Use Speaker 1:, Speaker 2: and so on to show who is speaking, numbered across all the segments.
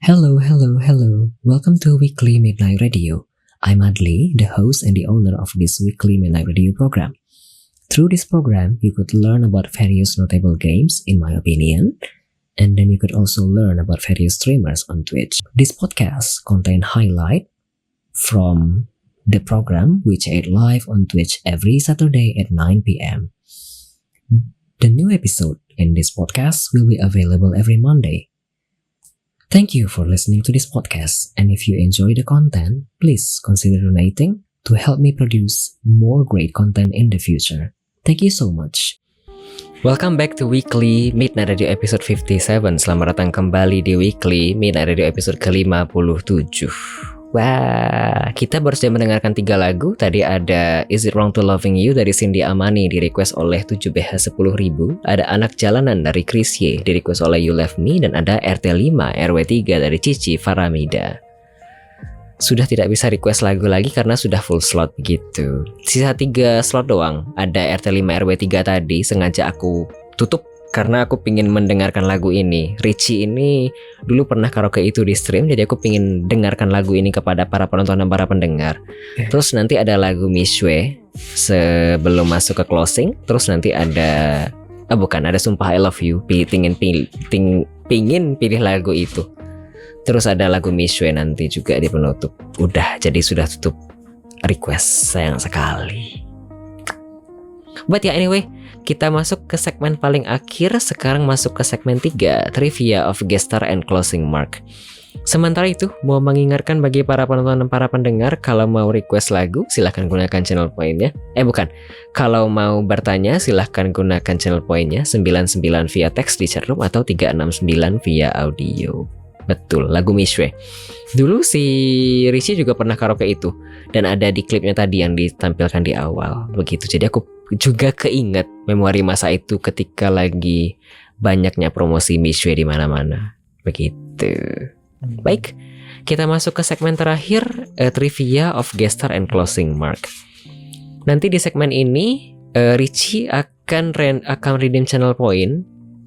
Speaker 1: Hello, hello, hello. Welcome to Weekly Midnight Radio. I'm Adli, the host and the owner of this Weekly Midnight Radio program. Through this program, you could learn about various notable games, in my opinion, and then you could also learn about various streamers on Twitch. This podcast contains highlight from the program which aired live on Twitch every Saturday at 9 p.m. The new episode in this podcast will be available every Monday. Thank you for listening to this podcast, and if you enjoy the content, please consider donating to help me produce more great content in the future. Thank you so much. Welcome back to Weekly Midnight Radio episode 57. Selamat datang kembali di Weekly Midnight Radio episode ke-57. Wah, kita baru saja mendengarkan 3 lagu. Tadi ada Is It Wrong to Loving You dari Cindy Amani di request oleh 7BH10000. Ada Anak Jalanan dari Chris Ye di request oleh You Left Me. Dan ada RT5 RW3 dari Cici Faramida. Sudah tidak bisa request lagu lagi karena sudah full slot begitu. Sisa 3 slot doang. Ada RT5 RW3 tadi sengaja aku tutup karena aku pingin mendengarkan lagu ini. Richie ini dulu pernah karaoke itu di stream, jadi aku pingin dengarkan lagu ini kepada para penonton dan para pendengar. Terus nanti ada lagu Mishwe sebelum masuk ke closing. Terus nanti ada ada Sumpah I Love You. Pingin pilih lagu itu. Terus ada lagu Mishwe nanti juga di penutup. Udah, jadi sudah tutup request, sayang sekali. But ya anyway, kita masuk ke segmen paling akhir. Sekarang masuk ke segmen 3, Trivia of Guest Star and Closing Mark. Sementara itu, mau mengingatkan bagi para penonton dan para pendengar, kalau mau request lagu, silahkan gunakan channel poinnya. Kalau mau bertanya, silahkan gunakan channel poinnya 99 via teks di chatroom atau 369 via audio. Betul, lagu Mishwe. Dulu si Richie juga pernah karaoke itu, dan ada di klipnya tadi yang ditampilkan di awal. Begitu, jadi aku juga keinget memori masa itu ketika lagi banyaknya promosi Mishwe di mana-mana. Begitu. Baik, kita masuk ke segmen terakhir, Trivia of Guest Star and Closing Mark. Nanti di segmen ini Richie akan redeem channel point.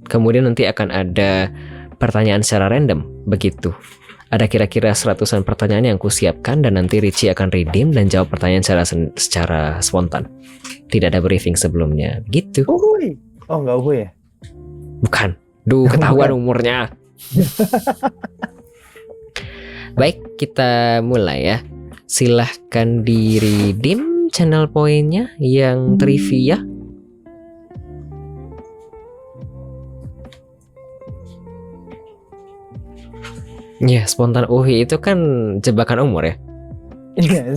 Speaker 1: Kemudian nanti akan ada pertanyaan secara random, begitu. Ada kira-kira 100-an pertanyaan yang kusiapkan dan nanti Richie akan redeem dan jawab pertanyaan secara spontan. Tidak ada briefing sebelumnya, begitu.
Speaker 2: Oh, enggak uhuy ya?
Speaker 1: Bukan. Duh, ketahuan umurnya. Baik, kita mulai ya. Silahkan di redeem channel poinnya yang trivia. Ya, spontan uhi itu kan jebakan umur ya?
Speaker 2: Iya,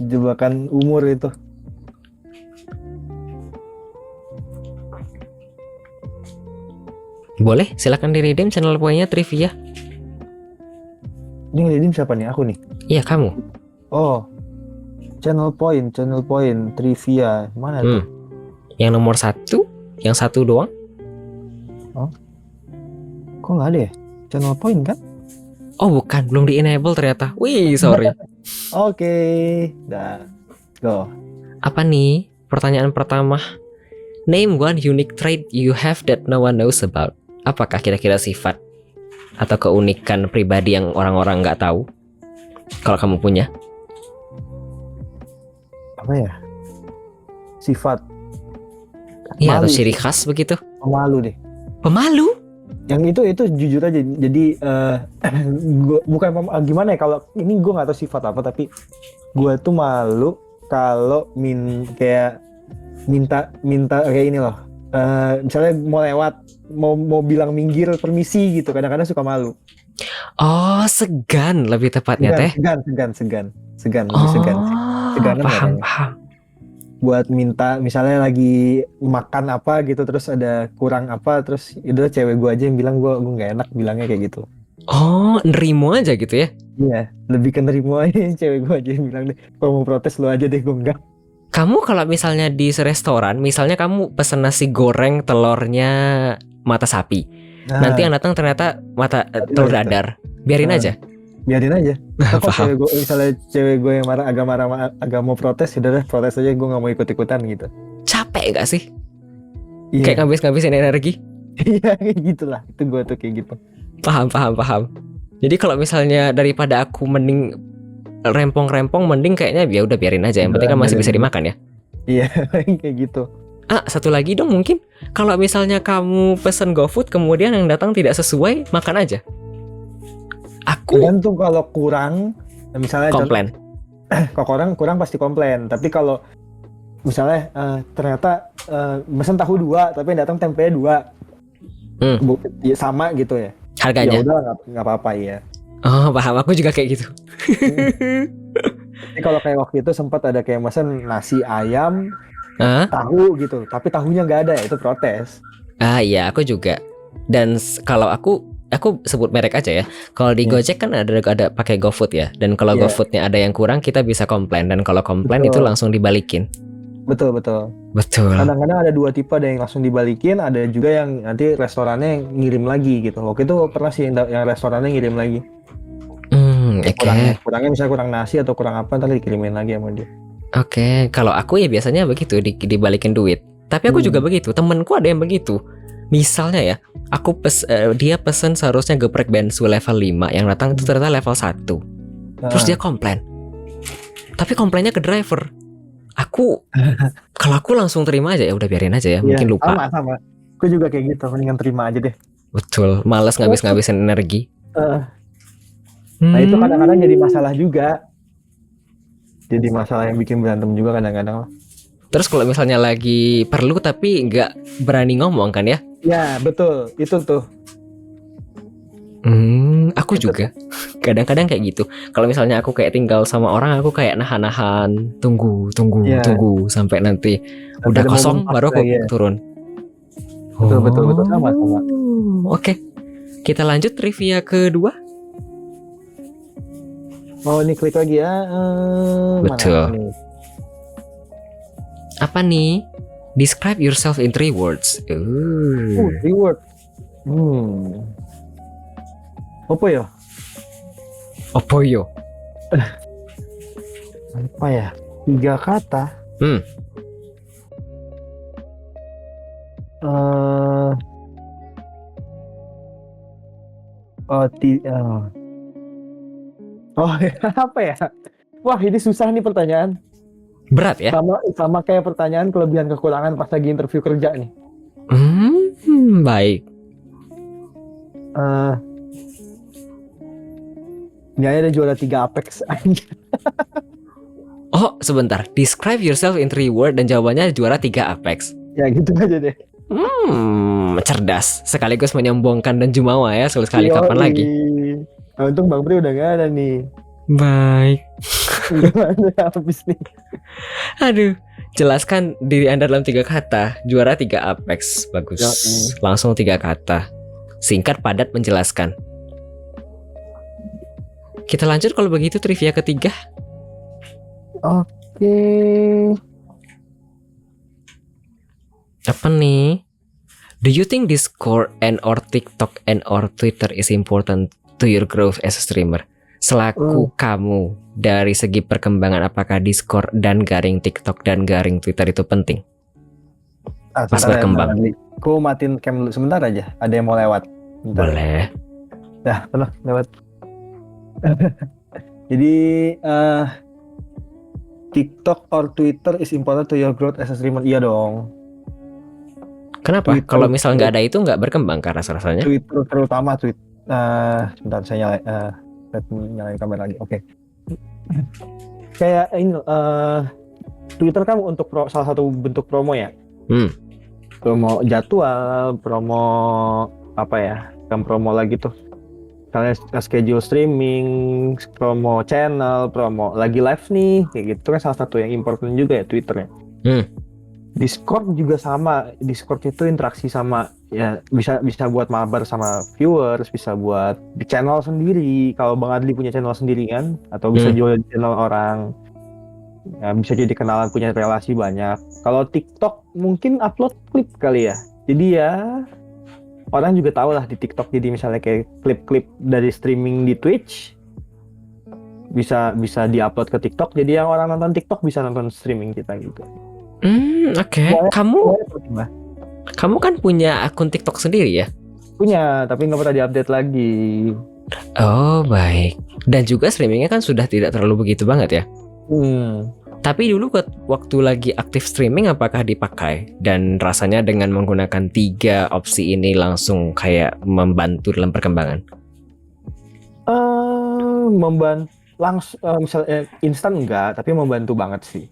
Speaker 2: jebakan umur itu.
Speaker 1: Boleh, silakan di redeem channel poinnya trivia.
Speaker 2: Ini redeem siapa nih? Aku nih?
Speaker 1: Iya, kamu.
Speaker 2: Oh, channel point trivia. Mana tuh?
Speaker 1: Yang nomor 1? Yang 1 doang?
Speaker 2: Oh, kok nggak ada ya? Channel point kan?
Speaker 1: Oh bukan, belum di-enable ternyata. Wih, sorry.
Speaker 2: Oke, dah, go.
Speaker 1: Apa nih? Pertanyaan pertama. Name one unique trait you have that no one knows about. Apakah kira-kira sifat atau keunikan pribadi yang orang-orang nggak tahu? Kalau kamu punya?
Speaker 2: Apa ya? Sifat.
Speaker 1: Iya, atau ciri khas begitu?
Speaker 2: Pemalu deh.
Speaker 1: Pemalu?
Speaker 2: Yang itu jujur aja. Jadi gua, bukan gimana ya, kalau ini gue nggak tahu sifat apa, tapi gue tuh malu kalau kayak minta kayak ini loh. Misalnya mau lewat, mau bilang minggir, permisi gitu. Kadang-kadang suka malu.
Speaker 1: Oh, segan lebih tepatnya teh.
Speaker 2: Segan.
Speaker 1: Paham.
Speaker 2: Buat minta, misalnya lagi makan apa gitu, terus ada kurang apa, terus itu cewek gue aja yang bilang, gue nggak enak bilangnya kayak gitu.
Speaker 1: Oh, nerimo aja gitu ya?
Speaker 2: Iya, lebih ke nerimo aja, cewek gue aja yang bilang deh, kalau mau protes lo aja deh, gue enggak.
Speaker 1: Kamu kalau misalnya di restoran, misalnya kamu pesen nasi goreng telurnya mata sapi, nanti yang datang ternyata telur dadar, biarin aja.
Speaker 2: Kalau cewek gue yang agak mau protes, udah protes aja, gue nggak mau ikut-ikutan gitu.
Speaker 1: Capek gak sih?
Speaker 2: Iya.
Speaker 1: Kayak ngabisin energi.
Speaker 2: Iya, kayak gitulah. Itu gue tuh kayak gitu.
Speaker 1: Paham. Jadi kalau misalnya daripada aku mending rempong-rempong, mending kayaknya ya udah biarin aja. Yang penting kan masih bisa dimakan ya.
Speaker 2: Iya, kayak gitu.
Speaker 1: Satu lagi dong mungkin. Kalau misalnya kamu pesen GoFood kemudian yang datang tidak sesuai, makan aja. Aku
Speaker 2: Tergantung kalau kurang, misalnya
Speaker 1: komplain.
Speaker 2: kalau kurang pasti komplain. Tapi kalau misalnya ternyata mesen tahu 2 tapi yang datang tempenya 2, ya sama gitu ya.
Speaker 1: Harganya.
Speaker 2: Ya udah nggak apa-apa ya.
Speaker 1: Oh paham, aku juga kayak gitu.
Speaker 2: Jadi kalau kayak waktu itu sempat ada kayak mesen nasi ayam tahu gitu, tapi tahunya nggak ada, itu protes.
Speaker 1: Iya aku juga. Dan kalau aku sebut merek aja ya. Kalau di Gojek kan ada pakai GoFood ya. Dan kalau GoFoodnya ada yang kurang, kita bisa komplain. Dan kalau komplain itu langsung dibalikin.
Speaker 2: Betul. Kadang-kadang ada 2 tipe, ada yang langsung dibalikin, ada juga yang nanti restorannya ngirim lagi gitu. Waktu itu pernah sih yang restorannya ngirim lagi. Kurangnya misalnya kurang nasi atau kurang apa, ntar dikirimin lagi sama dia.
Speaker 1: Oke, kalau aku ya biasanya begitu, dibalikin duit. Tapi aku juga begitu, temenku ada yang begitu. Misalnya ya, dia pesen seharusnya geprek bensu level 5, yang datang itu ternyata level 1. Terus dia komplain. Tapi komplainnya ke driver. Kalau aku langsung terima aja, ya udah biarin aja ya, mungkin lupa.
Speaker 2: Sama. Aku juga kayak gitu, mendingan terima aja deh.
Speaker 1: Betul, malas ngabis-ngabisin energi.
Speaker 2: Nah itu kadang-kadang jadi masalah juga. Jadi masalah yang bikin berantem juga kadang-kadang.
Speaker 1: Terus kalau misalnya lagi perlu tapi nggak berani ngomong kan ya?
Speaker 2: Ya betul, itu tuh.
Speaker 1: Aku juga kadang-kadang kayak gitu. Kalau misalnya aku kayak tinggal sama orang, aku kayak nahan-nahan, tunggu sampai nanti udah kosong baru aku turun.
Speaker 2: Betul sama.
Speaker 1: Oke. Kita lanjut trivia kedua.
Speaker 2: Oh ini klik lagi ya.
Speaker 1: Betul. Apa nih? Describe yourself in 3 words.
Speaker 2: 3 words. Apa ya?
Speaker 1: Apa
Speaker 2: ya? 3 kata. Apa ya? Wah ini susah nih pertanyaan.
Speaker 1: Berat ya?
Speaker 2: Sama kayak pertanyaan kelebihan kekurangan pas lagi interview kerja nih.
Speaker 1: Baik.
Speaker 2: Ini ada juara 3 Apex.
Speaker 1: Oh sebentar, describe yourself in 3 words dan jawabannya juara 3 Apex.
Speaker 2: Ya gitu aja deh.
Speaker 1: Cerdas, sekaligus menyombongkan dan jumawa ya, sekali kapan lagi.
Speaker 2: Nah, untung Bang Pri udah gak ada nih.
Speaker 1: Baik.
Speaker 2: Gimana habis nih?
Speaker 1: Aduh, jelaskan diri Anda dalam 3 kata. Juara 3 Apex. Bagus. Langsung 3 kata. Singkat, padat, menjelaskan. Kita lanjut kalau begitu trivia ketiga.
Speaker 2: Oke.
Speaker 1: Apa nih? Do you think Discord and or TikTok and or Twitter is important to your growth as a streamer? Selaku kamu, dari segi perkembangan, apakah Discord dan garing TikTok dan garing Twitter itu penting? Pas berkembang.
Speaker 2: Aku matiin cam dulu sebentar aja. Ada yang mau lewat. Bentar.
Speaker 1: Boleh.
Speaker 2: Dah, lewat. Jadi TikTok or Twitter is important to your growth as a streamer? Iya dong.
Speaker 1: Kenapa? Kalau misal nggak ada itu nggak berkembang kan rasanya?
Speaker 2: Twitter terutama sebentar saya nyalain kamera lagi. Oke. Kayak ini Twitter kan untuk salah satu bentuk promo ya. Promo jadwal, promo apa ya? Kan promo lagi tuh. Kalian schedule streaming, promo channel, promo lagi live nih, kayak gitu kan salah satu yang important juga ya Twitternya. Discord juga sama. Discord itu interaksi sama ya, bisa buat mabar sama viewers, bisa buat di channel sendiri. Kalau Bang Adli punya channel sendiri kan, atau bisa jual di channel orang. Ya, bisa jadi kenalan, punya relasi banyak. Kalau TikTok mungkin upload klip kali ya. Jadi ya orang juga tahu lah di TikTok. Jadi misalnya kayak klip-klip dari streaming di Twitch bisa diupload ke TikTok. Jadi yang orang nonton TikTok bisa nonton streaming kita gitu.
Speaker 1: Oke. Kamu kan punya akun TikTok sendiri ya?
Speaker 2: Punya, tapi nggak pernah diupdate lagi.
Speaker 1: Oh baik. Dan juga streamingnya kan sudah tidak terlalu begitu banget ya. Tapi dulu waktu lagi aktif streaming apakah dipakai? Dan rasanya dengan menggunakan 3 opsi ini langsung kayak membantu dalam perkembangan?
Speaker 2: Membantu langsung, misalnya instan enggak, tapi membantu banget sih.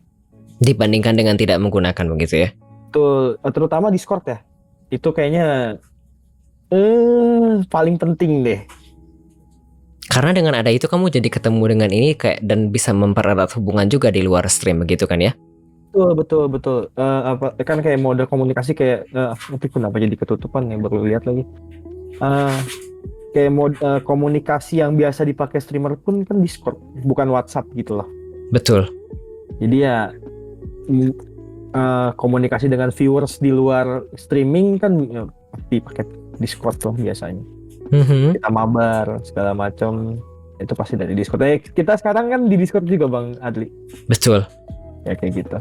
Speaker 1: Dibandingkan dengan tidak menggunakan begitu ya?
Speaker 2: Betul, terutama Discord ya. Itu kayaknya paling penting deh.
Speaker 1: Karena dengan ada itu kamu jadi ketemu dengan ini kayak dan bisa mempererat hubungan juga di luar stream begitu kan ya?
Speaker 2: Betul. Apa kan kayak mode komunikasi kayak tapi kenapa jadi ketutupan ya, baru lihat lagi. Kayak mode komunikasi yang biasa dipakai streamer pun kan Discord, bukan WhatsApp gitu loh.
Speaker 1: Betul.
Speaker 2: Jadi ya komunikasi dengan viewers di luar streaming kan pasti pakai Discord loh biasanya. Kita mabar segala macam itu pasti dari Discord. Kita sekarang kan di Discord juga Bang Adli.
Speaker 1: Betul.
Speaker 2: Ya kayak gitu.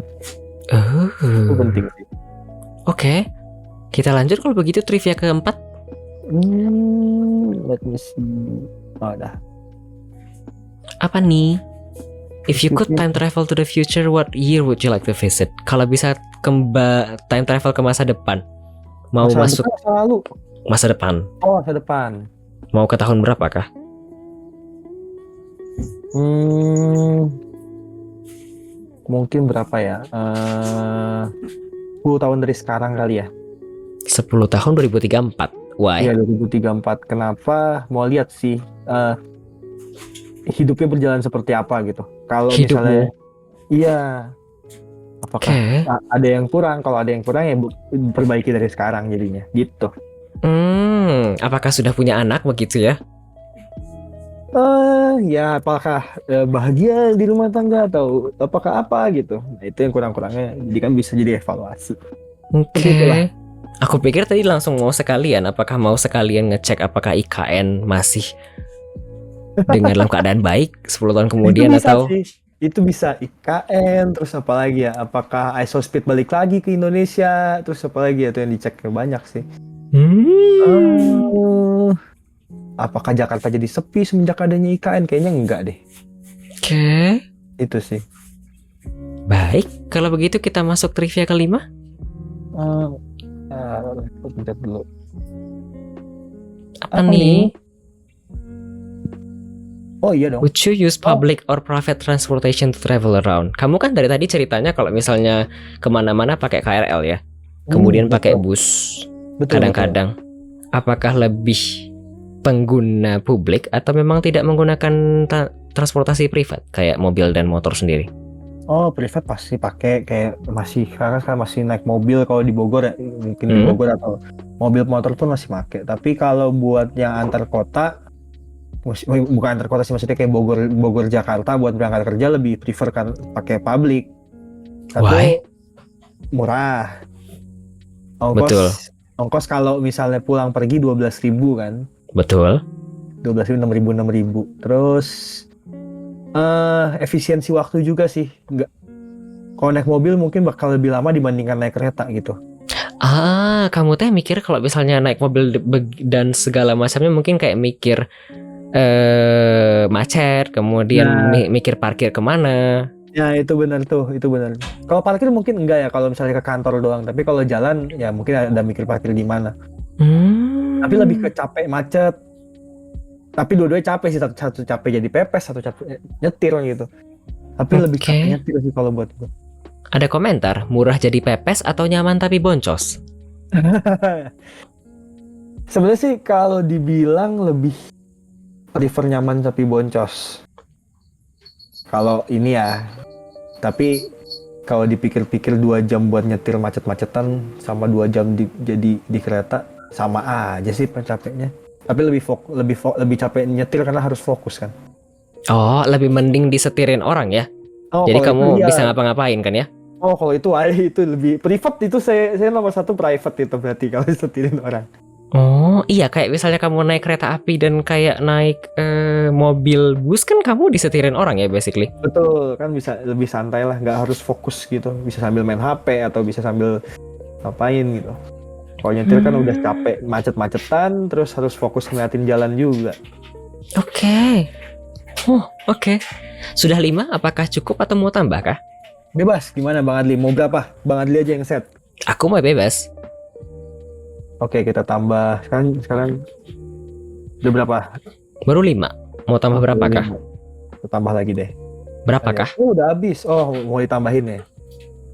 Speaker 1: Itu
Speaker 2: penting sih.
Speaker 1: Oke. Kita lanjut kalau begitu trivia keempat.
Speaker 2: Let me see. Dah.
Speaker 1: Apa nih? If you could time travel to the future, what year would you like to visit? Kalau bisa time travel ke masa depan, mau masuk
Speaker 2: masa lalu.
Speaker 1: Masa depan.
Speaker 2: Oh, masa depan.
Speaker 1: Mau ke tahun berapa kah?
Speaker 2: Mungkin berapa ya? 10 tahun dari sekarang kali ya.
Speaker 1: 10 tahun 2034. Why?
Speaker 2: Iya 2034. Kenapa? Mau lihat sih hidupnya berjalan seperti apa gitu. Kalau misalnya iya. Apakah ada yang kurang? Kalau ada yang kurang ya perbaiki dari sekarang jadinya gitu.
Speaker 1: Apakah sudah punya anak begitu ya?
Speaker 2: Ya apakah bahagia di rumah tangga atau apakah apa gitu. Nah, itu yang kurang-kurangnya jadi kan bisa jadi evaluasi.
Speaker 1: Oke. Aku pikir tadi langsung mau sekalian. Apakah mau sekalian ngecek apakah IKN masih dengan dalam keadaan baik 10 tahun kemudian
Speaker 2: itu
Speaker 1: atau
Speaker 2: sih. Itu bisa IKN, terus apa lagi ya? Apakah Isospeed balik lagi ke Indonesia? Terus apa lagi ya? Itu yang dicek banyak sih. Apakah Jakarta jadi sepi semenjak adanya IKN? Kayaknya enggak deh.
Speaker 1: Oke.
Speaker 2: Itu sih.
Speaker 1: Baik, kalau begitu kita masuk trivia kelima.
Speaker 2: Lihat dulu.
Speaker 1: Apa nih?
Speaker 2: Oh iya dong.
Speaker 1: Would you use public or private transportation to travel around? Kamu kan dari tadi ceritanya kalau misalnya kemana-mana pakai KRL ya, kemudian pakai bus. Kadang-kadang. Apakah lebih pengguna publik atau memang tidak menggunakan transportasi privat kayak mobil dan motor sendiri?
Speaker 2: Oh, privat pasti pakai kayak sekarang masih naik mobil kalau di Bogor ya, mungkin di Bogor atau mobil motor pun masih pakai. Tapi kalau buat yang antar kota, bukan antar kota sih, maksudnya kayak Bogor Jakarta buat berangkat kerja lebih prefer kan pakai publik. Satu, murah. Ongkos kalau misalnya pulang pergi 12.000 kan.
Speaker 1: Betul.
Speaker 2: 12.000, 6.000. Terus efisiensi waktu juga sih. Enggak. Kalau naik mobil mungkin bakal lebih lama dibandingkan naik kereta gitu.
Speaker 1: Kamu teh mikir kalau misalnya naik mobil dan segala macamnya mungkin kayak mikir macet, kemudian mikir parkir kemana.
Speaker 2: Ya itu benar tuh, itu benar. Kalau parkir mungkin enggak ya kalau misalnya ke kantor doang, tapi kalau jalan ya mungkin ada mikir parkir di mana. Tapi lebih ke capek macet. Tapi dua-duanya capek sih, satu capek jadi pepes, satu capek nyetir gitu. Tapi lebih capek nyetir sih kalau buat gue.
Speaker 1: Ada komentar, murah jadi pepes atau nyaman tapi boncos?
Speaker 2: Sebenarnya sih kalau dibilang lebih prefer nyaman tapi boncos. Kalau ini ya. Tapi kalau dipikir-pikir 2 jam buat nyetir macet-macetan sama 2 jam jadi di kereta sama aja sih capeknya. Tapi lebih capek nyetir karena harus fokus kan.
Speaker 1: Oh, lebih mending disetirin orang ya. Jadi kamu bisa ngapa-ngapain kan ya?
Speaker 2: Oh, kalau itu lebih privat, itu saya nomor 1 private itu berarti kalau disetirin orang.
Speaker 1: Oh iya, kayak misalnya kamu naik kereta api dan kayak naik mobil bus kan kamu disetirin orang ya basically.
Speaker 2: Betul, kan bisa lebih santai lah, nggak harus fokus gitu, bisa sambil main HP atau bisa sambil ngapain gitu. Kalau nyetir kan udah capek macet-macetan, terus harus fokus ngeliatin jalan juga.
Speaker 1: Oke. Oke. Sudah 5, apakah cukup atau mau tambah kah?
Speaker 2: Bebas, gimana Bang Adli? Mau berapa? Bang Adli aja yang set.
Speaker 1: Aku mau bebas.
Speaker 2: Oke, kita tambah. Sekarang udah berapa?
Speaker 1: Baru 5. Mau tambah berapa kah?
Speaker 2: Kita tambah lagi deh.
Speaker 1: Berapa kah?
Speaker 2: Oh, udah habis. Oh, mau ditambahin ya?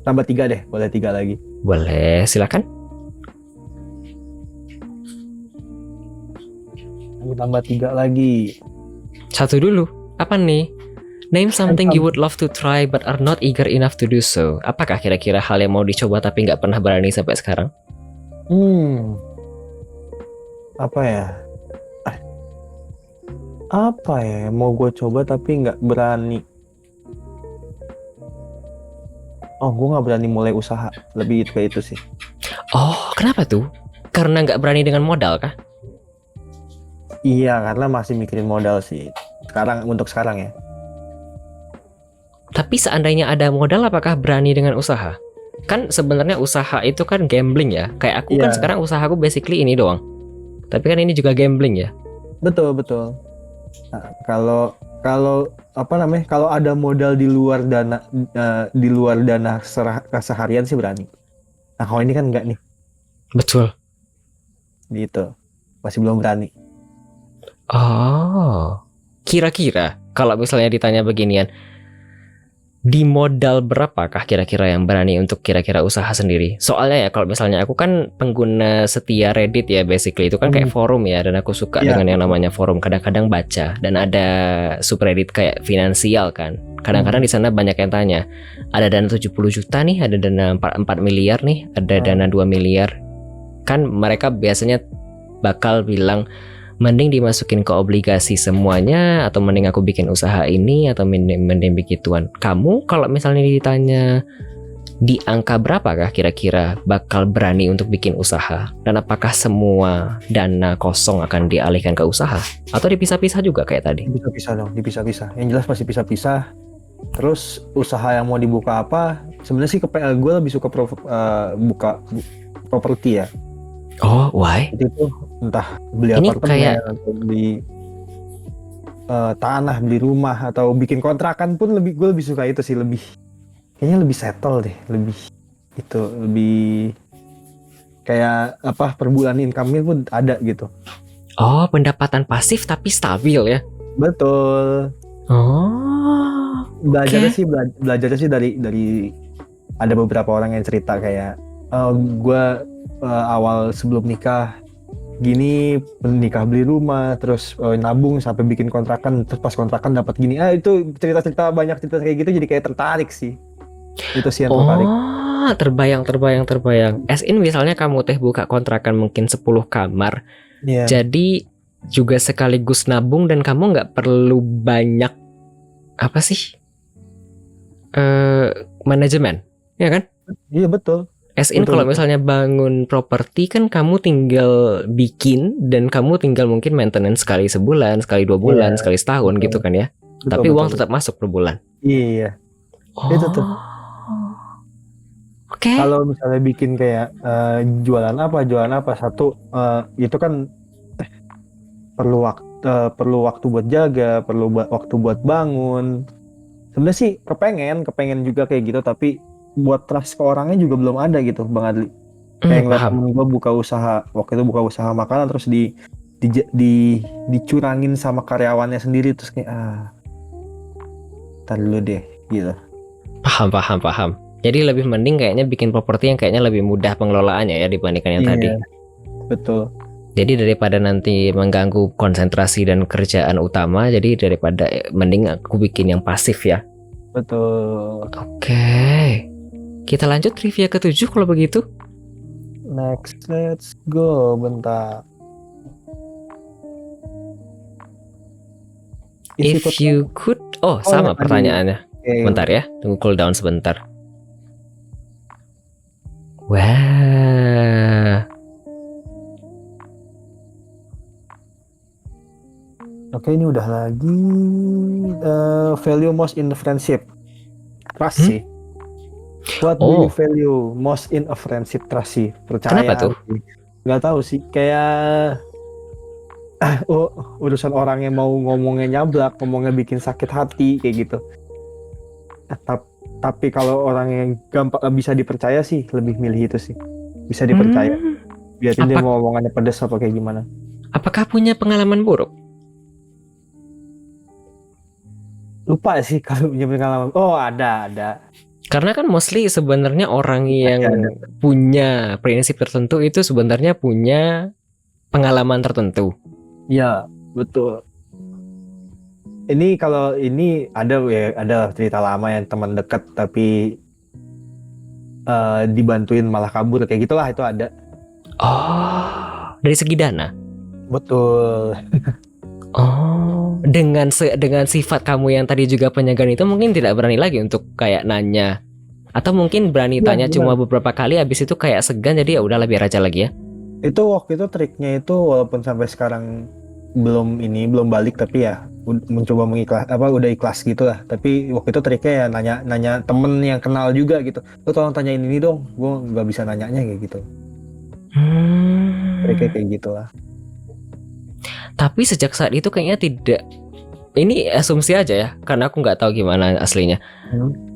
Speaker 2: Tambah 3 deh, boleh 3 lagi.
Speaker 1: Boleh, silakan.
Speaker 2: Aku tambah 3 lagi.
Speaker 1: 1 dulu. Apa nih? Name something you would love to try but are not eager enough to do so. Apakah kira-kira hal yang mau dicoba tapi nggak pernah berani sampai sekarang?
Speaker 2: Apa ya? Apa ya yang mau gue coba tapi nggak berani? Oh, gue nggak berani mulai usaha. Lebih kayak itu sih.
Speaker 1: Oh, kenapa tuh? Karena nggak berani dengan modal kah?
Speaker 2: Iya, karena masih mikirin modal sih. Untuk sekarang ya.
Speaker 1: Tapi seandainya ada modal, apakah berani dengan usaha? Kan sebenarnya usaha itu kan gambling ya. Kayak aku kan
Speaker 2: Iya.
Speaker 1: sekarang usahaku basically ini doang. Tapi kan ini juga gambling ya.
Speaker 2: Betul. Nah, kalau apa namanya? Kalau ada modal di luar dana keseharian sih berani. Nah, kalau ini kan enggak nih,
Speaker 1: Betul.
Speaker 2: gitu. Masih belum berani.
Speaker 1: Oh, kira-kira kalau misalnya ditanya beginian, di modal berapakah kira-kira yang berani untuk kira-kira usaha sendiri? Soalnya ya kalau misalnya aku kan pengguna setia Reddit ya, basically itu kan kayak forum ya, dan aku suka
Speaker 2: Iya.
Speaker 1: dengan yang namanya forum. Kadang-kadang baca dan ada subreddit kayak finansial kan. Kadang-kadang di sana banyak yang tanya, ada dana 70 juta nih, ada dana 4 miliar nih, ada dana 2 miliar. Kan mereka biasanya bakal bilang mending dimasukin ke obligasi semuanya atau mending aku bikin usaha ini atau mending begituan. Kamu kalau misalnya ditanya di angka berapakah kira-kira bakal berani untuk bikin usaha, dan apakah semua dana kosong akan dialihkan ke usaha atau dipisah-pisah juga kayak tadi?
Speaker 2: Dipisah-pisah dong, dipisah-pisah. Yang jelas masih pisah-pisah. Terus usaha yang mau dibuka apa? Sebenarnya sih gue lebih suka buka properti ya.
Speaker 1: Oh, why?
Speaker 2: Itu entah beli
Speaker 1: Ini
Speaker 2: apartemen
Speaker 1: kayak-
Speaker 2: atau beli tanah, beli rumah atau bikin kontrakan pun gue lebih suka itu sih, kayaknya lebih settle deh, lebih kayak apa, per bulan income-nya pun ada gitu.
Speaker 1: Oh, pendapatan pasif tapi stabil ya.
Speaker 2: Betul.
Speaker 1: Oh,
Speaker 2: Belajarnya sih dari ada beberapa orang yang cerita kayak gue awal sebelum nikah gini, nikah beli rumah, terus nabung sampai bikin kontrakan, terus pas kontrakan dapat gini. Itu banyak cerita kayak gitu, jadi kayak tertarik sih. Itu sih yang tertarik.
Speaker 1: Oh, terbayang. As in misalnya kamu buka kontrakan mungkin 10 kamar.
Speaker 2: Iya.
Speaker 1: Jadi juga sekaligus nabung dan kamu nggak perlu banyak apa sih? Manajemen, ya kan?
Speaker 2: Iya betul.
Speaker 1: As in
Speaker 2: Betul,
Speaker 1: kalau
Speaker 2: betul.
Speaker 1: misalnya bangun properti kan kamu tinggal bikin dan kamu tinggal mungkin maintenance sekali sebulan, sekali 2 bulan,
Speaker 2: Iya,
Speaker 1: sekali setahun
Speaker 2: betul.
Speaker 1: gitu kan ya.
Speaker 2: Betul,
Speaker 1: Tapi
Speaker 2: betul,
Speaker 1: uang
Speaker 2: betul.
Speaker 1: tetap masuk per bulan.
Speaker 2: Iya.
Speaker 1: Oh.
Speaker 2: Itu tuh.
Speaker 1: Oke.
Speaker 2: Kalau misalnya bikin kayak jualan apa satu, itu kan perlu waktu buat jaga, perlu waktu buat bangun. Sebenarnya sih kepengen juga kayak gitu, tapi buat trust ke orangnya juga belum ada gitu, Bang Adli. Kayak ngeliat
Speaker 1: Paham.
Speaker 2: temen gue waktu itu buka usaha makanan, terus dicurangin sama karyawannya sendiri, terus kayak tar dulu deh gitu.
Speaker 1: Paham. Jadi lebih mending kayaknya bikin properti yang kayaknya lebih mudah pengelolaannya ya dibandingkan yang tadi.
Speaker 2: Betul.
Speaker 1: Jadi daripada nanti mengganggu konsentrasi dan kerjaan utama, jadi daripada mending aku bikin yang pasif ya.
Speaker 2: Betul.
Speaker 1: Oke. Kita lanjut trivia ke-7 kalau begitu.
Speaker 2: Next, let's go. Bentar.
Speaker 1: If you could, sama
Speaker 2: tadi.
Speaker 1: pertanyaannya.
Speaker 2: Okay.
Speaker 1: Bentar ya, tunggu cooldown sebentar. Wah.
Speaker 2: Oke, ini udah lagi value most in the friendship. Trust sih. What do you value most in a friendship? Trust sih. Percaya.
Speaker 1: Kenapa tuh?
Speaker 2: Gak tahu sih. Kayak urusan orang yang mau ngomongnya nyablak, ngomongnya bikin sakit hati kayak gitu. Tapi kalau orang yang gampang bisa dipercaya sih, lebih milih itu sih. Bisa dipercaya. Biarin dia mau omongannya pedes apa kayak gimana.
Speaker 3: Apakah punya pengalaman buruk?
Speaker 2: Lupa sih kalau punya pengalaman. Oh, ada.
Speaker 3: Karena kan mostly sebenarnya orang yang punya prinsip tertentu itu sebenarnya punya pengalaman tertentu.
Speaker 2: Ya, betul. Ini kalau ini ada cerita lama yang teman dekat tapi dibantuin malah kabur kayak gitulah, itu ada.
Speaker 3: Oh, dari segi dana.
Speaker 2: Betul.
Speaker 3: Oh, dengan sifat kamu yang tadi juga penyegan itu mungkin tidak berani lagi untuk kayak nanya, atau mungkin berani tanya cuma beberapa kali, habis itu kayak segan jadi ya udahlah biar aja lagi ya.
Speaker 2: Itu waktu itu triknya itu walaupun sampai sekarang belum balik, tapi ya mencoba udah ikhlas gitu lah. Tapi waktu itu triknya ya nanya temen yang kenal juga gitu. Lo tolong tanyain ini dong, gue nggak bisa nanyanya kayak gitu. Triknya kayak gitulah.
Speaker 3: Tapi sejak saat itu kayaknya tidak. Ini asumsi aja ya, karena aku nggak tahu gimana aslinya.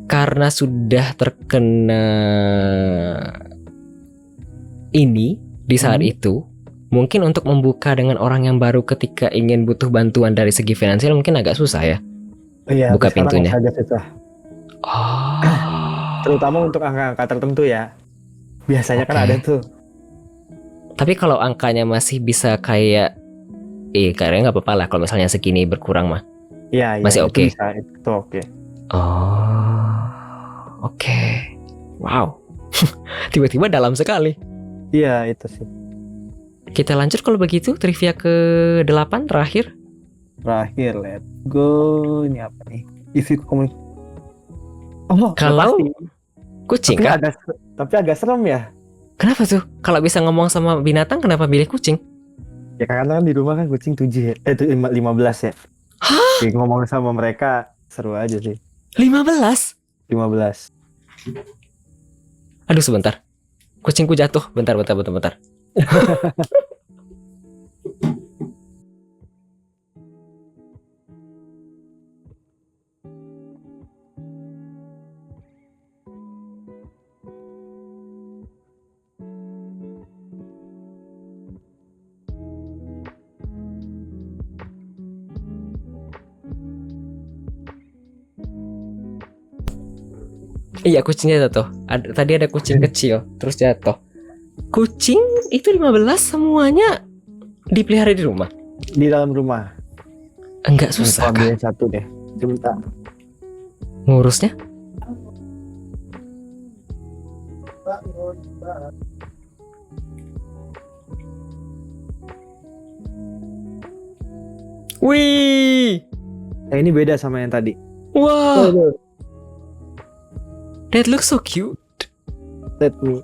Speaker 3: Karena sudah terkena ini di saat itu, mungkin untuk membuka dengan orang yang baru ketika ingin butuh bantuan dari segi finansial mungkin agak susah ya.
Speaker 2: Iya,
Speaker 3: buka pintunya.
Speaker 2: Agak susah. Terutama untuk angka-angka tertentu ya. Biasanya kan ada tuh.
Speaker 3: Tapi kalau angkanya masih bisa kayak kayaknya nggak apa-apa lah kalau misalnya segini berkurang mah.
Speaker 2: Iya,
Speaker 3: masih oke.
Speaker 2: Itu oke.
Speaker 3: Oh, oke. Wow. Tiba-tiba dalam sekali.
Speaker 2: Iya, itu sih.
Speaker 3: Kita lanjut kalau begitu, trivia ke-8 terakhir.
Speaker 2: Let's go. Ini apa nih? Isi komunikasi.
Speaker 3: Kalau kucing
Speaker 2: tapi tapi agak serem ya.
Speaker 3: Kenapa tuh? Kalau bisa ngomong sama binatang, kenapa pilih kucing?
Speaker 2: Ya karena kan di rumah kan kucing 7 ya. 15 ya.
Speaker 3: Hah?
Speaker 2: Jadi ngomong sama mereka seru aja sih.
Speaker 3: 15? Aduh sebentar. Kucingku jatuh. Bentar. Iya, kucingnya jatuh. Tadi ada kucing kecil terus jatuh. Kucing itu 15 semuanya dipelihara di rumah?
Speaker 2: Di dalam rumah.
Speaker 3: Enggak susah kan?
Speaker 2: Satu deh. Sebentar.
Speaker 3: Ngurusnya? Wih.
Speaker 2: Nah, ini beda sama yang tadi.
Speaker 3: Wah. That looks so cute.
Speaker 2: Let me.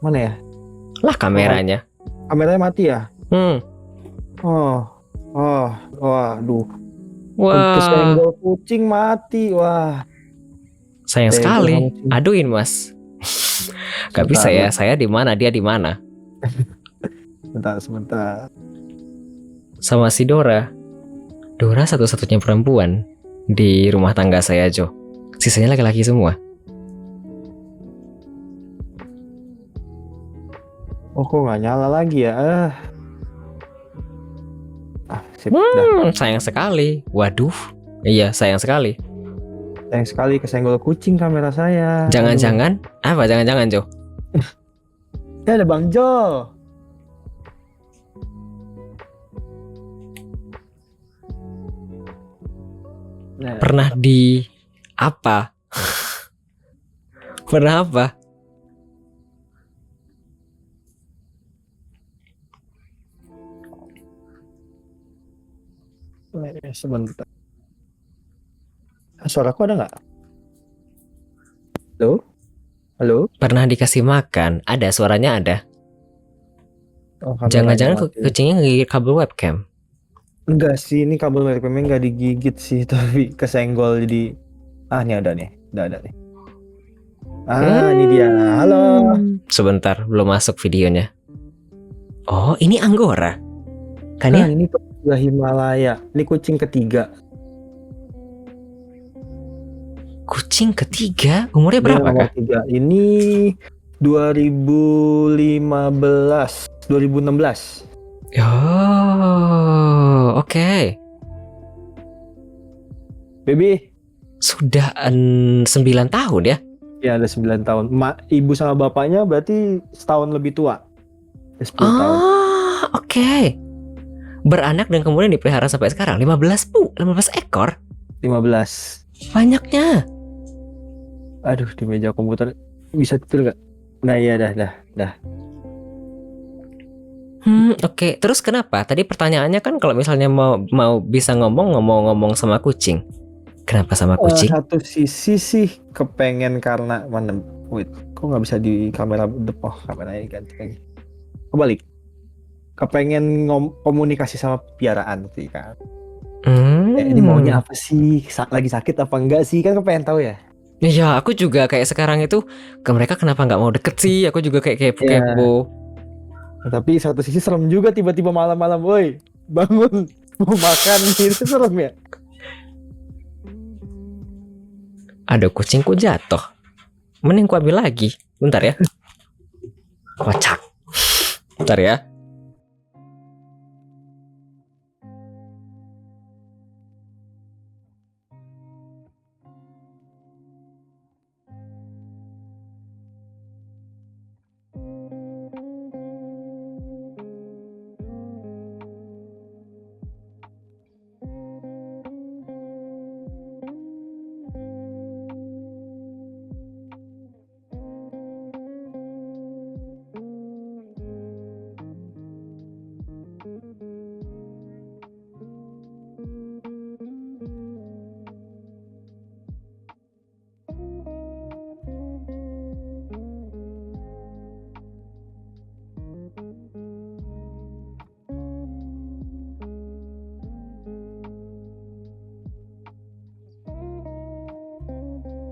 Speaker 2: Mana ya?
Speaker 3: Lah kameranya.
Speaker 2: Kameranya mati ya? Waduh.
Speaker 3: Wah.
Speaker 2: Kesenggol kucing mati. Wah.
Speaker 3: Sayang sekali. Aduin mas. Gak bisa ya. Saya di mana, dia di mana?
Speaker 2: Sebentar.
Speaker 3: Sama si Dora. Dora satu-satunya perempuan di rumah tangga saya, Jo. Sisanya laki-laki semua.
Speaker 2: Oh, kok nggak nyala lagi ya? Sip,
Speaker 3: sayang sekali. Waduh. Iya, sayang sekali.
Speaker 2: Sayang sekali kesenggol kucing kamera saya.
Speaker 3: Jangan-jangan? Apa jangan-jangan, Jo?
Speaker 2: Ya ada Bang Jo.
Speaker 3: Pernah di apa? Pernah apa?
Speaker 2: Sebentar. Suaraku ada nggak? Halo?
Speaker 3: Pernah dikasih makan? Ada, suaranya ada. Jangan-jangan kucingnya ngegigit kabel webcam?
Speaker 2: Enggak sih, ini kabel webcamnya nggak digigit sih, tapi kesenggol jadi. Ini ada nih, udah ada nih. Ini dia. Halo.
Speaker 3: Sebentar, belum masuk videonya. Oh, ini Anggora. Kan
Speaker 2: Nah,
Speaker 3: ya?
Speaker 2: ini tuh udah Himalaya. Ini kucing ketiga.
Speaker 3: Kucing ketiga, umurnya
Speaker 2: Dia
Speaker 3: berapa
Speaker 2: nomor
Speaker 3: kah?
Speaker 2: 3. Ini 2015, 2016.
Speaker 3: Oh, oke.
Speaker 2: Baby,
Speaker 3: Sudah 9 tahun ya?
Speaker 2: ya ada 9 tahun. Ibu sama bapaknya berarti setahun lebih tua. 10 tahun.
Speaker 3: Oh, oke. Beranak dan kemudian dipelihara sampai sekarang 15 Bu, 15 ekor.
Speaker 2: 15.
Speaker 3: Banyaknya.
Speaker 2: Aduh, di meja komputer bisa tidur gak? Nah iya dah.
Speaker 3: Oke. Terus kenapa? Tadi pertanyaannya kan kalau misalnya mau bisa ngomong sama kucing. Kenapa sama kucing?
Speaker 2: Satu sisi sih kepengen karena mana? Wait, kok nggak bisa di kamera depan? Kameranya ganti lagi. Kebalik. Kepengen komunikasi sama piaraan sih kan. Ini maunya apa sih? Lagi sakit apa enggak sih? Kan kepengen tahu ya.
Speaker 3: Ya, aku juga kayak sekarang itu ke mereka kenapa nggak mau deket sih? Aku juga kayak kepo-kepo.
Speaker 2: Nah, tapi satu sisi serem juga tiba-tiba malam-malam, woi, bangun mau makan itu serem ya.
Speaker 3: Aduh, kucingku jatuh. Mending ku ambil lagi. Bentar ya. Kocak. Bentar ya.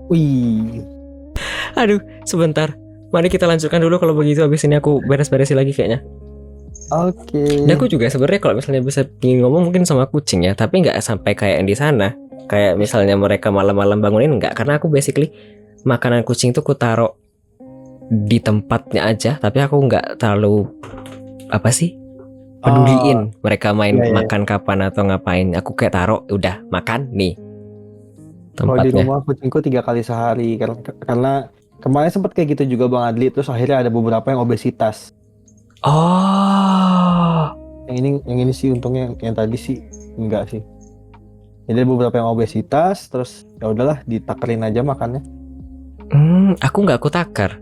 Speaker 2: Wih,
Speaker 3: Aduh, sebentar. Mari kita lanjutkan dulu kalau begitu. Habis ini aku beres-beresin lagi kayaknya.
Speaker 2: oke.
Speaker 3: Dan aku juga sebenarnya kalau misalnya bisa ingin ngomong mungkin sama kucing ya, tapi nggak sampai kayak yang di sana. Kayak misalnya mereka malam-malam bangunin nggak, karena aku basically makanan kucing tuh ku taruh di tempatnya aja, tapi aku nggak terlalu apa sih peduliin mereka main
Speaker 2: iya.
Speaker 3: makan kapan atau ngapain. Aku kayak taruh udah makan nih
Speaker 2: Kalau di
Speaker 3: tempatnya.
Speaker 2: rumah kucingku 3 kali sehari karena kemarin sempat kayak gitu juga Bang Adli, terus akhirnya ada beberapa yang obesitas.
Speaker 3: Oh,
Speaker 2: Yang ini sih untungnya yang tadi sih enggak sih. Jadi ada beberapa yang obesitas, terus ya udahlah ditakerin aja makannya.
Speaker 3: aku nggak aku takar.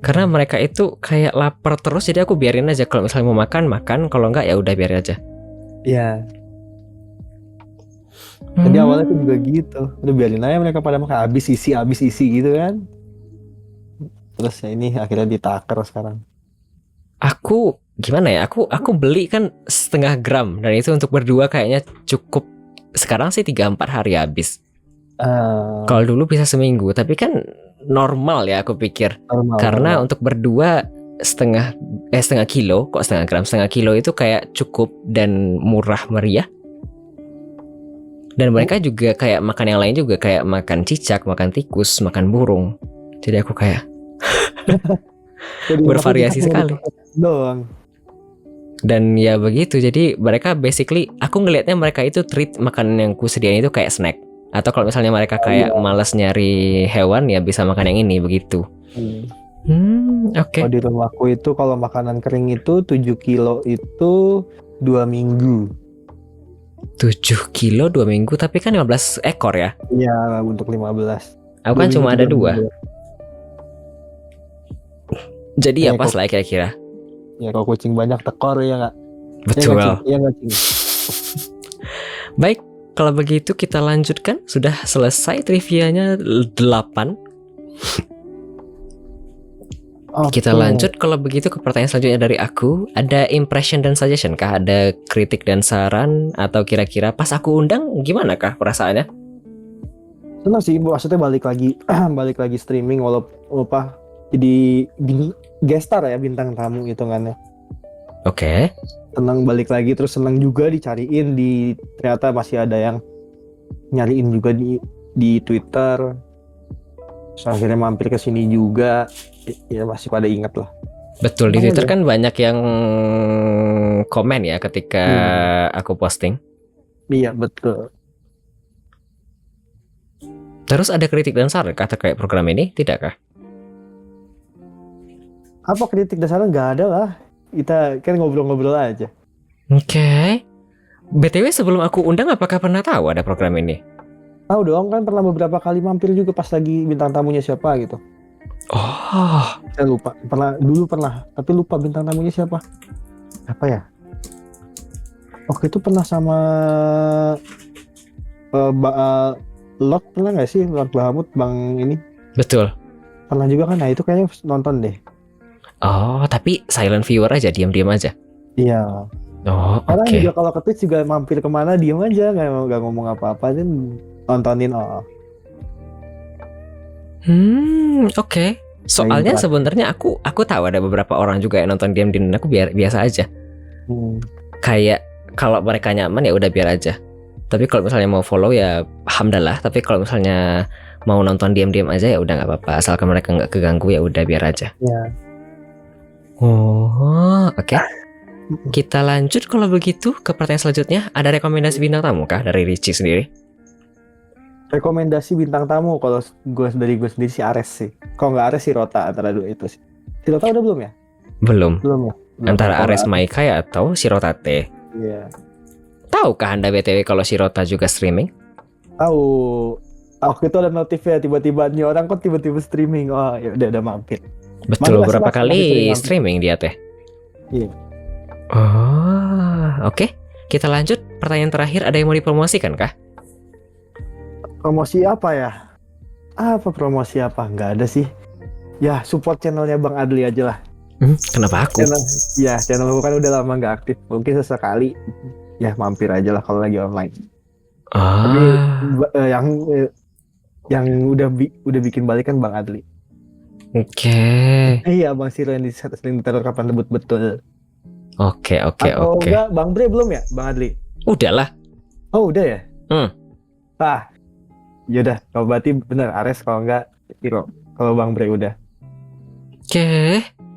Speaker 3: Karena mereka itu kayak lapar terus, jadi aku biarin aja. Kalau misalnya mau makan, kalau nggak ya udah biarin aja.
Speaker 2: Iya. Jadi awalnya tuh juga gitu, udah biarin aja mereka pada makan, habis isi gitu kan. Terus ya ini akhirnya ditaker sekarang.
Speaker 3: Aku gimana ya? Aku beli kan 0,5 gram dan itu untuk berdua kayaknya cukup. Sekarang sih 3-4 hari habis. Kalau dulu bisa seminggu, tapi kan normal ya aku pikir.
Speaker 2: Normal,
Speaker 3: Karena
Speaker 2: normal.
Speaker 3: untuk berdua setengah kilo, kok 0,5 gram, 0,5 kilo itu kayak cukup dan murah meriah. Dan mereka juga kayak makan yang lain juga, kayak makan cicak, makan tikus, makan burung. Jadi aku kayak
Speaker 2: Jadi
Speaker 3: bervariasi sekali.
Speaker 2: Doang.
Speaker 3: Dan ya begitu, jadi mereka basically, aku ngelihatnya mereka itu treat makanan yang ku sediain itu kayak snack. Atau kalau misalnya mereka kayak malas nyari hewan, ya bisa makan yang ini, begitu. Oke.
Speaker 2: Kalau di rumahku itu kalau makanan kering itu 7 kilo itu 2 minggu.
Speaker 3: 7 kilo 2 minggu, tapi kan 15 ekor ya?
Speaker 2: Iya, untuk 15.
Speaker 3: Aku kan cuma ada 2. Jadi ya
Speaker 2: Eh,
Speaker 3: pas
Speaker 2: kok-
Speaker 3: lah kira-kira.
Speaker 2: Ya kalau kucing banyak tekor ya nggak?
Speaker 3: Betul.
Speaker 2: Iya nggak Cing?
Speaker 3: Baik, kalau begitu kita lanjutkan. Sudah selesai trivianya 8. Kita
Speaker 2: Oke.
Speaker 3: lanjut kalau begitu ke pertanyaan selanjutnya dari aku. Ada impression dan suggestion kah? Ada kritik dan saran? Atau kira-kira pas aku undang gimana kah perasaannya?
Speaker 2: Senang sih, maksudnya balik lagi streaming walaupun jadi guest star ya, bintang tamu hitungannya.
Speaker 3: Oke.
Speaker 2: Senang balik lagi, terus senang juga dicariin ternyata masih ada yang nyariin juga di Twitter. Terus akhirnya mampir ke sini juga. Ya masih pada inget lah.
Speaker 3: Betul, di
Speaker 2: Oh,
Speaker 3: Twitter
Speaker 2: iya.
Speaker 3: kan banyak yang komen ya ketika aku posting.
Speaker 2: Iya betul.
Speaker 3: Terus ada kritik dan saran kah terkait program ini? Tidakkah?
Speaker 2: Apa kritik dasarnya nggak ada lah. Kita kan ngobrol-ngobrol aja.
Speaker 3: Oke. BTW sebelum aku undang apakah pernah tahu ada program ini?
Speaker 2: Tahu dong, kan pernah beberapa kali mampir juga pas lagi bintang tamunya siapa gitu.
Speaker 3: Oh,
Speaker 2: Saya lupa. Dulu pernah, tapi lupa bintang tamunya siapa. Apa ya? Waktu itu pernah sama Lord, pernah nggak sih Lord Bahamut Bang ini?
Speaker 3: betul.
Speaker 2: Pernah juga kan? Nah itu kayaknya nonton deh.
Speaker 3: Oh, tapi silent viewer aja, diam-diam aja.
Speaker 2: Iya.
Speaker 3: Oh,
Speaker 2: Sekarang
Speaker 3: oke.
Speaker 2: juga kalau ke Twitch juga mampir kemana diem aja, nggak ngomong apa-apa, dan nontonin.
Speaker 3: Oke. Soalnya
Speaker 2: Baik, Pak.
Speaker 3: sebenarnya aku tahu ada beberapa orang juga yang nonton diam-diam dan aku biasa aja.
Speaker 2: Hmm.
Speaker 3: Kayak kalau mereka nyaman ya udah biar aja. Tapi kalau misalnya mau follow ya alhamdulillah. Tapi kalau misalnya mau nonton diam-diam aja ya udah nggak apa-apa. Asalkan mereka nggak keganggu ya udah biar aja.
Speaker 2: Ya.
Speaker 3: Oh, oke. Kita lanjut kalau begitu ke pertanyaan selanjutnya. Ada rekomendasi bintang tamu kah dari Richie sendiri?
Speaker 2: Rekomendasi bintang tamu kalau gue sendiri si Ares sih. Kalau nggak Ares si Rota, antara dua itu sih. Si Rota udah belum ya?
Speaker 3: Belum.
Speaker 2: Belum ya. Belum.
Speaker 3: Antara
Speaker 2: Kalau
Speaker 3: Ares Maikai atau Shirotate.
Speaker 2: Iya.
Speaker 3: Tahukah Anda BTW kalau Shirota juga streaming?
Speaker 2: Tahu. Waktu itu ada notif ya, tiba-tiba nih orang kok tiba-tiba streaming. Oh ya udah mampir.
Speaker 3: Betul,
Speaker 2: Masih
Speaker 3: beberapa
Speaker 2: masih
Speaker 3: kali
Speaker 2: sering
Speaker 3: streaming dia teh.
Speaker 2: Iya.
Speaker 3: Oh, oke. Kita lanjut. Pertanyaan terakhir, ada yang mau dipromosikan kah?
Speaker 2: Promosi apa ya? Apa promosi apa? Nggak ada sih. Ya support channelnya Bang Adli aja lah.
Speaker 3: Kenapa aku?
Speaker 2: Channel gue kan udah lama nggak aktif. Mungkin sesekali ya mampir aja lah kalau lagi online. Tapi
Speaker 3: Ah,
Speaker 2: yang udah bikin balik kan Bang Adli.
Speaker 3: oke.
Speaker 2: Iya Bang Siro yang sering diteror kapan debut betul.
Speaker 3: Oke.
Speaker 2: Atau enggak Bang Bre belum ya Bang Adli?
Speaker 3: Udahlah.
Speaker 2: Oh udah ya?
Speaker 3: Ah,
Speaker 2: Yaudah kalau berarti bener Ares, kalau enggak Siro. Kalau Bang Bre udah.
Speaker 3: oke.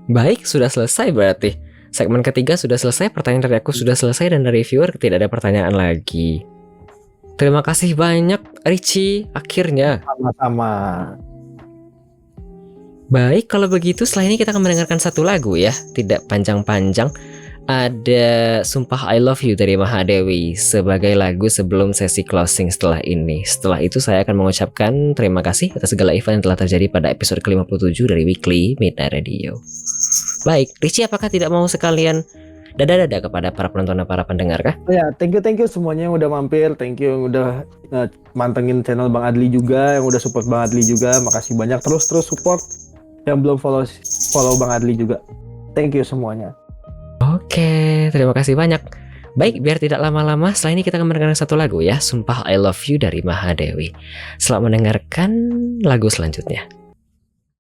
Speaker 3: Baik, sudah selesai berarti. Segmen ketiga sudah selesai, pertanyaan dari aku sudah selesai, dan dari viewer tidak ada pertanyaan lagi. Terima kasih banyak Richie, akhirnya.
Speaker 2: Sama-sama.
Speaker 3: Baik, kalau begitu setelah ini kita akan mendengarkan satu lagu ya, tidak panjang-panjang. Ada Sumpah I Love You dari Mahadewi sebagai lagu sebelum sesi closing setelah ini. Setelah itu saya akan mengucapkan terima kasih atas segala event yang telah terjadi pada episode ke-57 dari Weekly Midnight Radio. Baik, Richie apakah tidak mau sekalian dada-dada kepada para penonton dan para pendengar kah?
Speaker 2: Oh ya, thank you semuanya yang udah mampir, thank you yang udah mantengin channel Bang Adli juga, yang udah support Bang Adli juga, makasih banyak. Terus support yang belum follow Bang Adli juga. Thank you semuanya.
Speaker 3: Oke, terima kasih banyak. Baik, biar tidak lama-lama, setelah ini kita akan mendengarkan satu lagu ya, Sumpah I Love You dari Mahadewi. Selamat mendengarkan lagu selanjutnya.